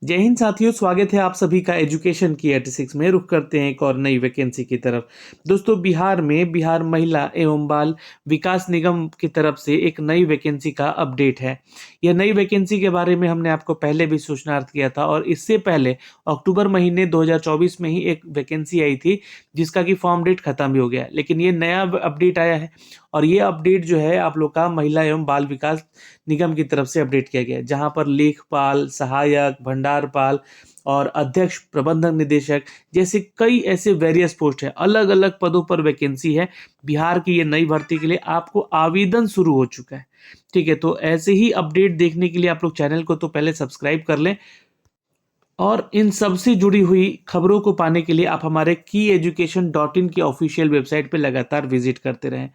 जय हिंद साथियों, स्वागत है आप सभी का एजुकेशन की 86 में। रुख करते हैं एक और नई वैकेंसी की तरफ। दोस्तों, बिहार महिला एवं बाल विकास निगम की तरफ से एक नई वैकेंसी का अपडेट है। यह नई वैकेंसी के बारे में हमने आपको पहले भी सूचनार्थ किया था और इससे पहले अक्टूबर महीने 2024 में ही एक वैकेंसी आई थी जिसका कि फॉर्म डेट खत्म भी हो गया, लेकिन ये नया अपडेट आया है। और ये अपडेट जो है आप लोग का महिला एवं बाल विकास निगम की तरफ से अपडेट किया गया है, जहां पर लेखपाल, सहायक, भंडारपाल और अध्यक्ष, प्रबंधक निदेशक जैसे कई ऐसे वेरियस पोस्ट है, अलग अलग पदों पर वैकेंसी है। बिहार की ये नई भर्ती के लिए आपको आवेदन शुरू हो चुका है। ठीक है, तो ऐसे ही अपडेट देखने के लिए आप लोग चैनल को तो पहले सब्सक्राइब कर लें और इन सबसे जुड़ी हुई खबरों को पाने के लिए आप हमारे kyeducation.in की ऑफिशियल वेबसाइट पे लगातार विजिट करते रहें।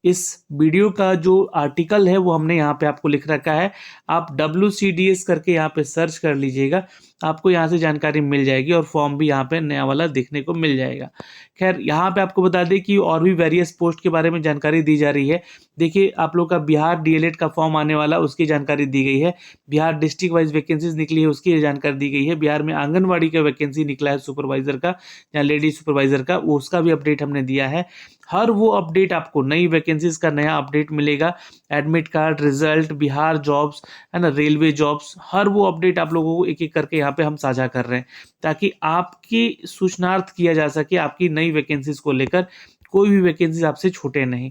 इस वीडियो का जो आर्टिकल है वो हमने यहाँ पे आपको लिख रखा है। आप WCDS करके यहाँ पे सर्च कर लीजिएगा, आपको यहाँ से जानकारी मिल जाएगी और फॉर्म भी यहाँ पे नया वाला देखने को मिल जाएगा। खैर, यहाँ पे आपको बता दें कि और भी वेरियस पोस्ट के बारे में जानकारी दी जा रही है। देखिए, आप लोग का बिहार DLED का फॉर्म आने वाला, उसकी जानकारी दी गई है। बिहार डिस्ट्रिक्ट वाइज वैकेंसीज निकली है, उसकी जानकारी दी गई है। बिहार में आंगनवाड़ी का वैकेंसी निकला है सुपरवाइजर का या लेडी सुपरवाइजर का, वो उसका भी अपडेट हमने दिया है। हर वो अपडेट आपको, नई वैकेंसीज का नया अपडेट मिलेगा। Admit card, result, Bihar jobs है ना, रेलवे जॉब्स, हर वो अपडेट आप लोगों को एक एक करके यहाँ पे हम साझा कर रहे हैं ताकि आपकी सूचनार्थ किया जा सके आपकी नई वैकेंसीज को लेकर, कोई भी वैकेंसीज आपसे छूटे नहीं।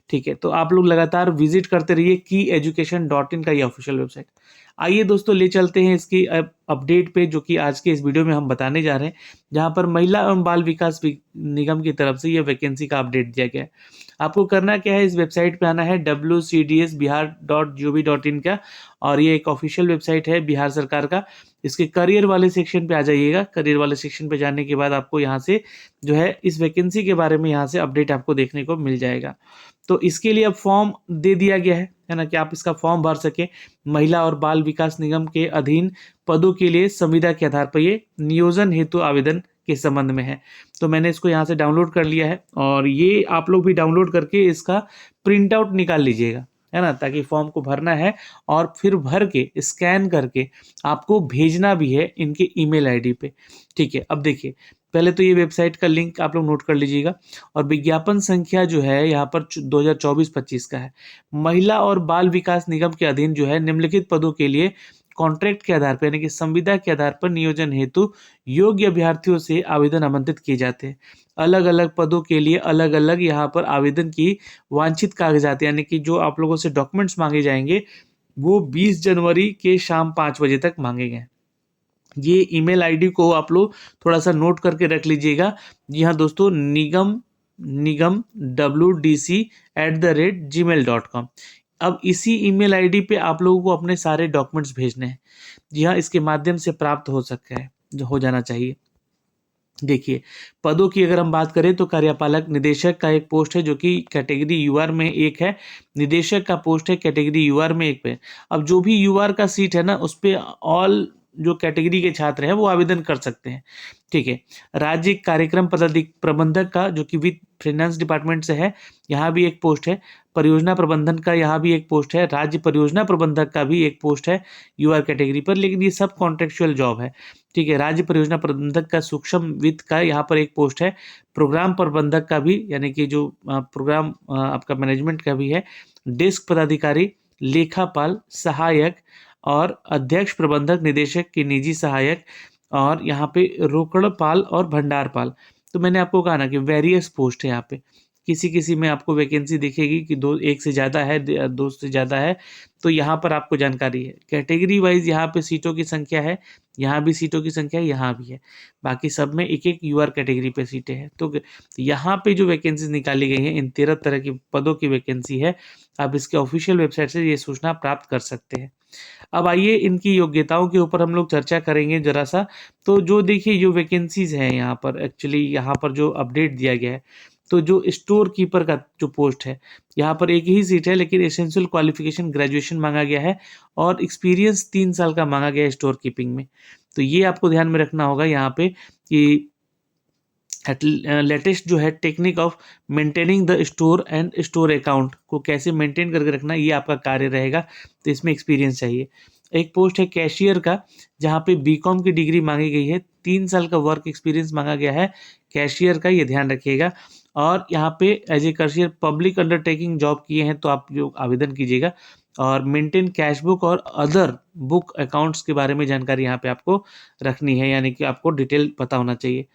ठीक है, तो आप लोग लगातार विजिट करते रहिए kyeducation.in का ये ऑफिशियल वेबसाइट। आइए दोस्तों, ले चलते हैं इसकी अपडेट पे, जो कि आज के इस वीडियो में हम बताने जा रहे हैं, जहां पर महिला एवं बाल विकास निगम की तरफ से ये वैकेंसी का अपडेट दिया गया है। आपको करना क्या है, इस वेबसाइट पे आना है wcdsbihar.gov.in का, और ये एक ऑफिशियल वेबसाइट है बिहार सरकार का। इसके करियर वाले सेक्शन पे आ जाइएगा। करियर वाले सेक्शन पे जाने के बाद आपको यहाँ से जो है इस वैकेंसी के बारे में यहाँ से अपडेट आपको देखने को मिल जाएगा। तो इसके लिए अब फॉर्म दे दिया गया है ना, कि आप इसका फॉर्म भर सके। महिला और बाल विकास निगम के अधीन पदों के लिए संविदा के आधार पर ये नियोजन हेतु आवेदन के संबंध में है। तो मैंने इसको यहाँ से डाउनलोड कर लिया है और ये आप लोग भी डाउनलोड करके इसका प्रिंट आउट निकाल लीजिएगा, है ना, ताकि फॉर्म को भरना है और फिर भर के स्कैन करके आपको भेजना भी है इनके ईमेल आईडी पे। ठीक है, अब देखिए, पहले तो ये वेबसाइट का लिंक आप लोग नोट कर लीजिएगा और विज्ञापन संख्या जो है यहाँ पर 2024-25 का है। महिला और बाल विकास निगम के अधीन जो है निम्नलिखित पदों के लिए कॉन्ट्रैक्ट के आधार पर यानी कि संविदा के आधार पर नियोजन हेतु योग्य अभ्यर्थियों से आवेदन आमंत्रित किए जाते हैं। अलग अलग पदों के लिए अलग अलग यहाँ पर आवेदन की वांछित कागजात यानी कि जो आप लोगों से डॉक्यूमेंट्स मांगे जाएंगे वो 20 जनवरी के शाम 5 बजे तक मांगे गए। ये ईमेल आईडी को आप लोग थोड़ा सा नोट करके रख लीजिएगा। जी हाँ दोस्तों, निगम निगम wdc@gmail.com। अब इसी ईमेल आईडी पे आप लोगों को अपने सारे डॉक्यूमेंट्स भेजने हैं। जी हाँ, इसके माध्यम से प्राप्त हो सकता है, जो हो जाना चाहिए। देखिए, पदों की अगर हम बात करें तो कार्यपालक निदेशक का एक पोस्ट है जो कि कैटेगरी यूआर में एक है। निदेशक का पोस्ट है कैटेगरी यूआर में एक पे। अब जो भी यूआर का सीट है ना, उस पे ऑल जो कैटेगरी के छात्र हैं वो आवेदन कर सकते हैं। ठीक है, राज्य कार्यक्रम प्रबंधक का, जो कि वित्त फाइनेंस डिपार्टमेंट से है, यहाँ भी एक पोस्ट है। परियोजना प्रबंधन का यहाँ भी एक पोस्ट है। राज्य परियोजना प्रबंधक का भी एक पोस्ट है यूआर कैटेगरी पर, लेकिन ये सब कॉन्ट्रेक्चुअल जॉब है। ठीक है, राज्य परियोजना प्रबंधक का, सूक्ष्म वित्त का यहाँ पर एक पोस्ट है। प्रोग्राम प्रबंधक का भी, यानी कि जो प्रोग्राम आपका मैनेजमेंट का भी है। डेस्क पदाधिकारी, लेखापाल, सहायक और अध्यक्ष, प्रबंधक निदेशक की निजी सहायक, और यहाँ पे रोकड़पाल और भंडारपाल। तो मैंने आपको कहा ना कि वेरियस पोस्ट है यहाँ पे। किसी किसी में आपको वैकेंसी दिखेगी कि एक से ज़्यादा है, दो से ज़्यादा है, तो यहाँ पर आपको जानकारी है। कैटेगरी वाइज यहाँ पे सीटों की संख्या है, यहाँ भी सीटों की संख्या है, यहाँ भी है। बाकी सब में एक एक यूआर कैटेगरी पे सीटें हैं। तो यहाँ पे जो वैकेंसीज निकाली गई हैं, इन 13 तरह की पदों की वैकेंसी है। आप इसके ऑफिशियल वेबसाइट से ये सूचना प्राप्त कर सकते हैं। अब आइए इनकी योग्यताओं के ऊपर हम लोग चर्चा करेंगे जरा सा। तो जो देखिए, जो वैकेंसीज हैं यहाँ पर, एक्चुअली यहाँ पर जो अपडेट दिया गया है, तो जो स्टोर कीपर का जो पोस्ट है, यहाँ पर एक ही सीट है, लेकिन एसेंशियल क्वालिफिकेशन ग्रेजुएशन मांगा गया है और एक्सपीरियंस 3 साल का मांगा गया है स्टोर कीपिंग में। तो ये आपको ध्यान में रखना होगा यहाँ पे कि लेटेस्ट जो है technique of maintaining the store and store account को कैसे मेंटेन करके रखना, ये आपका कार्य रहेगा। तो इसमें एक्सपीरियंस चाहिए। एक पोस्ट है कैशियर का, जहाँ पे बीकॉम की डिग्री मांगी गई है, 3 साल का वर्क एक्सपीरियंस मांगा गया है कैशियर का, ये ध्यान रखिएगा। और यहाँ पे as a cashier public undertaking job किए हैं तो आप जो आवेदन कीजिएगा। और मेंटेन कैश बुक और अदर बुक अकाउंट्स के बारे में जानकारी यहाँ पे आपको रखनी है, यानी कि आपको डिटेल पता होना चाहिए।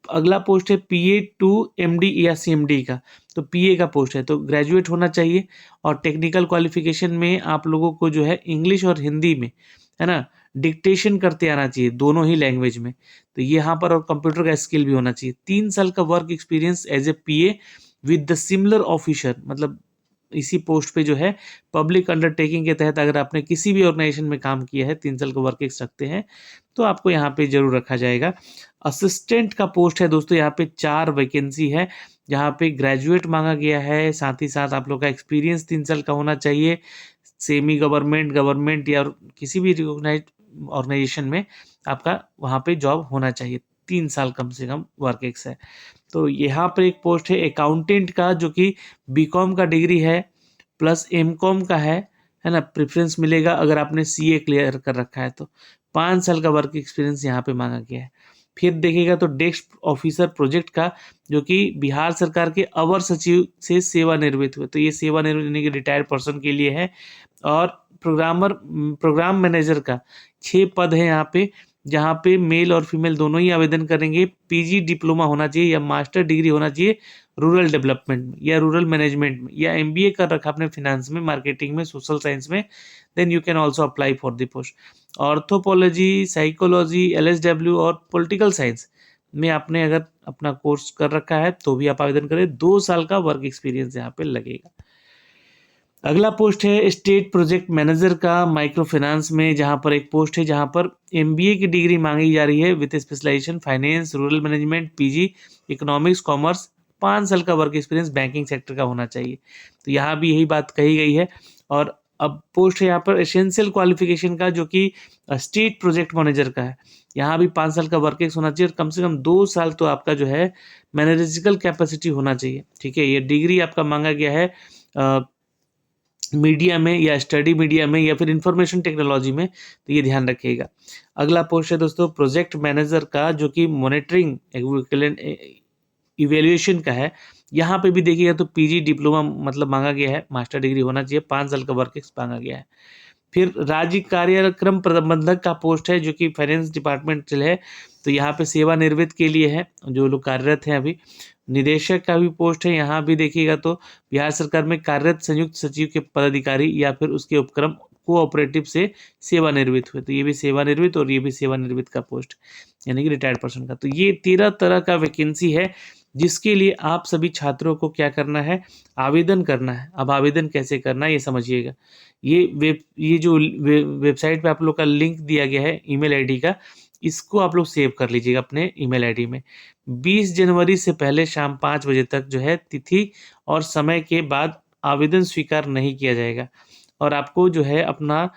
अगला पोस्ट है पीए टू एमडी या सीएमडी का। तो पीए का पोस्ट है तो ग्रेजुएट होना चाहिए, और टेक्निकल क्वालिफिकेशन में आप लोगों को जो है इंग्लिश और हिंदी में, है ना, डिक्टेशन करते आना चाहिए दोनों ही लैंग्वेज में। तो यहाँ पर और कंप्यूटर का स्किल भी होना चाहिए। 3 साल का work experience as a PA with the similar officer, मतलब इसी पोस्ट पे जो है पब्लिक अंडरटेकिंग के तहत अगर आपने किसी भी ऑर्गेनाइजेशन में काम किया है, 3 साल का वर्क एक्स रखते हैं, तो आपको यहाँ पे जरूर रखा जाएगा। असिस्टेंट का पोस्ट है दोस्तों, यहाँ पे 4 वैकेंसी है, जहाँ पे ग्रेजुएट मांगा गया है, साथ ही साथ आप लोग का एक्सपीरियंस 3 साल का होना चाहिए। सेमी गवर्नमेंट, गवर्नमेंट या किसी भी रिकॉग्नाइज्ड ऑर्गेनाइजेशन में आपका वहाँ पे जॉब होना चाहिए। 3 साल कम से कम वर्क एक्स है। तो यहाँ पर एक पोस्ट है अकाउंटेंट का, जो कि बीकॉम का डिग्री है प्लस एमकॉम का है ना। प्रेफरेंस मिलेगा अगर आपने सीए क्लियर कर रखा है तो। 5 साल का वर्क एक्सपीरियंस यहाँ पे मांगा गया है। फिर देखिएगा तो डेस्क ऑफिसर प्रोजेक्ट का, जो कि बिहार सरकार के अवर सचिव से सेवानिवृत्त हुए, तो ये सेवानिवृत्त यानी कि रिटायर्ड पर्सन के लिए है। और प्रोग्राम मैनेजर का 6 पद है यहाँ पे, जहाँ पे मेल और फीमेल दोनों ही आवेदन करेंगे। पीजी डिप्लोमा होना चाहिए या मास्टर डिग्री होना चाहिए रूरल डेवलपमेंट में या रूरल मैनेजमेंट में, या एमबीए कर रखा आपने फिनेंस में, मार्केटिंग में, सोशल साइंस में, then you can also apply for the post. Anthropology, psychology, LSW और पॉलिटिकल साइंस में आपने अगर अपना कोर्स कर रखा है तो भी आप आवेदन करें। 2 साल का वर्क एक्सपीरियंस यहाँ पे लगेगा। अगला पोस्ट है स्टेट प्रोजेक्ट मैनेजर का माइक्रो फाइनेंस में, जहां पर एक पोस्ट है जहां पर एमबीए की डिग्री मांगी जा रही है with specialisation finance, rural management, PG economics, commerce. 5 साल का वर्क एक्सपीरियंस बैंकिंग सेक्टर का होना चाहिए। तो यहाँ भी यही बात कही गई है। और अब पोस्ट है यहाँ पर एसेंशियल क्वालिफिकेशन का, जो कि स्टेट प्रोजेक्ट मैनेजर का है। यहाँ भी 5 साल का वर्क एक्स होना चाहिए और कम से कम 2 साल तो आपका जो है मैनेजरिकल कैपेसिटी होना चाहिए। ठीक है, ये डिग्री आपका मांगा गया है मीडिया में या स्टडी मीडिया में या फिर इंफॉर्मेशन टेक्नोलॉजी में, तो ये ध्यान रखिएगा। अगला पोस्ट है दोस्तों प्रोजेक्ट मैनेजर का, जो कि मॉनिटरिंग इवेल्युएशन का है। यहाँ पे भी देखिएगा तो पीजी डिप्लोमा मतलब मांगा गया है, मास्टर डिग्री होना चाहिए, 5 साल का वर्क एक्स मांगा गया है। फिर राज्य कार्यक्रम प्रबंधक का पोस्ट है, जो कि फाइनेंस डिपार्टमेंट है। तो यहाँ पे सेवानिवृत्त के लिए है जो लोग कार्यरत हैं अभी। निदेशक का भी पोस्ट है, यहाँ भी देखिएगा तो बिहार सरकार में कार्यरत संयुक्त सचिव के पदाधिकारी या फिर उसके उपक्रम कोऑपरेटिव से सेवानिवृत्त हुए, तो ये भी सेवानिवृत्त और ये भी सेवानिवृत्त का पोस्ट, यानी कि रिटायर्ड पर्सन का। तो ये 13 तरह का वैकेंसी है, जिसके लिए आप सभी छात्रों को क्या करना है, आवेदन करना है। अब आवेदन कैसे करना है ये समझिएगा। ये जो वेबसाइट पे आप लोग का लिंक दिया गया है ईमेल आईडी का, इसको आप लोग सेव कर लीजिएगा अपने ईमेल आईडी में। 20 जनवरी से पहले शाम 5 बजे तक जो है तिथि और समय के बाद आवेदन स्वीकार नहीं किया जाएगा। और आपको जो है अपना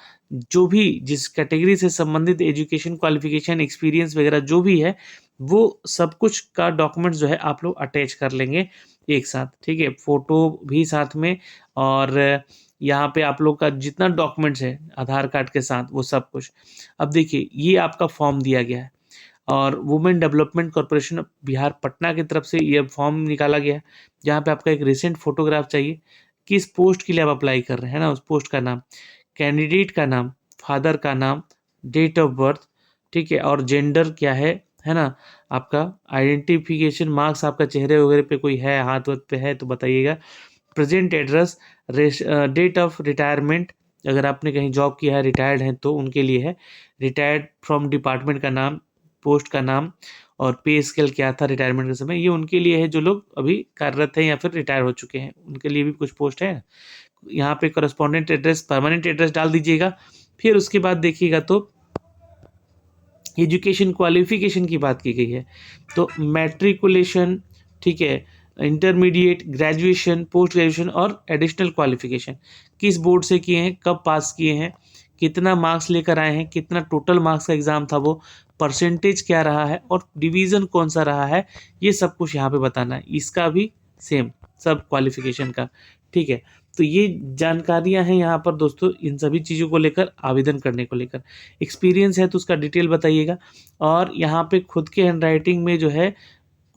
जो भी जिस कैटेगरी से संबंधित एजुकेशन क्वालिफिकेशन एक्सपीरियंस वगैरह जो भी है, वो सब कुछ का डॉक्यूमेंट्स जो है आप लोग अटैच कर लेंगे एक साथ। ठीक है, फोटो भी साथ में, और यहाँ पे आप लोग का जितना डॉक्यूमेंट्स है आधार कार्ड के साथ वो सब कुछ। अब देखिए ये आपका फॉर्म दिया गया है, और women development corporation Bihar Patna की तरफ से ये फॉर्म निकाला गया है, जहाँ पे आपका एक रिसेंट फोटोग्राफ चाहिए। किस पोस्ट के लिए आप अप्लाई कर रहे हैं ना, उस पोस्ट का नाम, कैंडिडेट का नाम, फादर का नाम, डेट ऑफ बर्थ, ठीक है, और जेंडर क्या है ना, आपका आइडेंटिफिकेशन मार्क्स आपका चेहरे वगैरह पे कोई है, हाथ वाथ पे है तो बताइएगा। Present address, date of retirement, अगर आपने कहीं जॉब किया है, रिटायर्ड हैं तो उनके लिए है। रिटायर्ड फ्रॉम डिपार्टमेंट का नाम, पोस्ट का नाम, और पे स्केल क्या था रिटायरमेंट के समय, ये उनके लिए है जो लोग अभी कार्यरत हैं या फिर रिटायर हो चुके हैं, उनके लिए भी कुछ पोस्ट है। यहाँ पे करस्पॉन्डेंट एड्रेस, परमानेंट एड्रेस डाल दीजिएगा। फिर उसके बाद देखिएगा तो एजुकेशन क्वालिफिकेशन की बात की गई है, तो मैट्रिकुलेशन, ठीक है, इंटरमीडिएट, ग्रेजुएशन, पोस्ट ग्रेजुएशन और एडिशनल क्वालिफिकेशन किस बोर्ड से किए हैं, कब पास किए हैं, कितना मार्क्स लेकर आए हैं, कितना टोटल मार्क्स का एग्जाम था वो, परसेंटेज क्या रहा है और डिवीज़न कौन सा रहा है, ये सब कुछ यहाँ पे बताना है। इसका भी सेम सब क्वालिफिकेशन का। ठीक है, तो ये जानकारियां हैं यहाँ पर दोस्तों, इन सभी चीज़ों को लेकर, आवेदन करने को लेकर। एक्सपीरियंस है तो उसका डिटेल बताइएगा, और यहाँ पे खुद के हैंडराइटिंग में जो है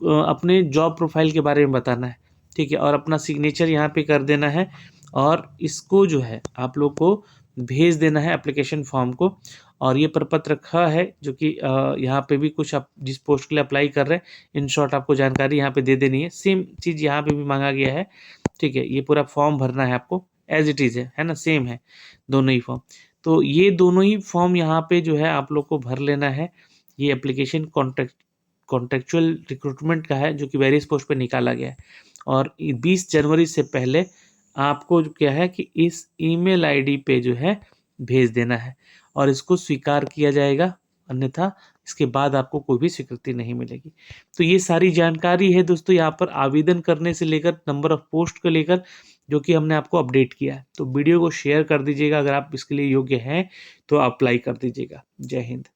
अपने जॉब प्रोफाइल के बारे में बताना है, ठीक है, और अपना सिग्नेचर यहाँ पे कर देना है, और इसको जो है आप लोग को भेज देना है एप्लीकेशन फॉर्म को। और ये प्रपत्र रखा है जो कि यहाँ पे भी कुछ आप जिस पोस्ट के लिए अप्लाई कर रहे हैं, इन शॉर्ट आपको जानकारी यहाँ पे दे देनी है। सेम चीज़ यहाँ पे भी मांगा गया है, ठीक है। ये पूरा फॉर्म भरना है आपको, एज इट इज़ है ना, सेम है दोनों ही फॉर्म। तो ये दोनों ही फॉर्म यहाँ पे जो है आप लोग को भर लेना है। ये एप्लीकेशन कॉन्ट्रेक्चुअल रिक्रूटमेंट का है, जो कि वेरियस पोस्ट पे निकाला गया है, और 20 जनवरी से पहले आपको जो क्या है कि इस ईमेल आईडी पे जो है भेज देना है, और इसको स्वीकार किया जाएगा, अन्यथा इसके बाद आपको कोई भी स्वीकृति नहीं मिलेगी। तो ये सारी जानकारी है दोस्तों यहाँ पर आवेदन करने से लेकर नंबर ऑफ पोस्ट को लेकर, जो कि हमने आपको अपडेट किया है। तो वीडियो को शेयर कर दीजिएगा, अगर आप इसके लिए योग्य हैं तो अप्लाई कर दीजिएगा। जय हिंद।